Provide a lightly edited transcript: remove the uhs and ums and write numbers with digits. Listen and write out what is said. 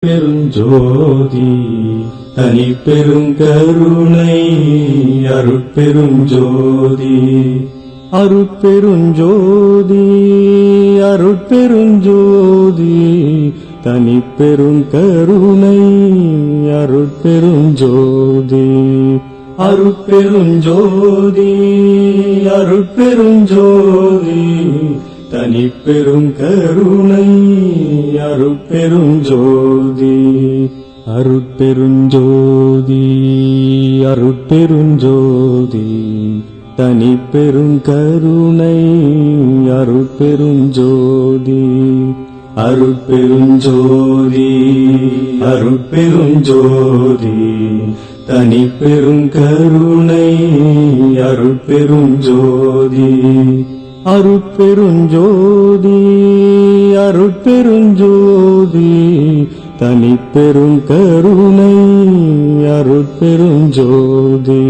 பெருஞ்சோதி தனி பெருங்கருணை அருட்பெருஞ்சோதி அருட்பெருஞ்சோதி அருட்பெருஞ்சோதி தனி பெருங்கருணை அருட்பெருஞ்சோதி அருட்பெருஞ்சோதி அருட்பெருஞ்சோதி தனி பெருங்கருணை அருட்பெருஞ்சோதி அருட்பெருஞ்சோதி அருட்பெருஞ்சோதி தனி பெருங்கருணை அருட்பெருஞ்சோதி அருட்பெருஞ்சோதி அருட்பெருஞ்சோதி தனி பெருங்கருணை அருட்பெருஞ்சோதி அருட்பெருஞ்சோதி அருட்பெருஞ்சோதி தனி பெருங்கருணை அருட்பெருஞ்சோதி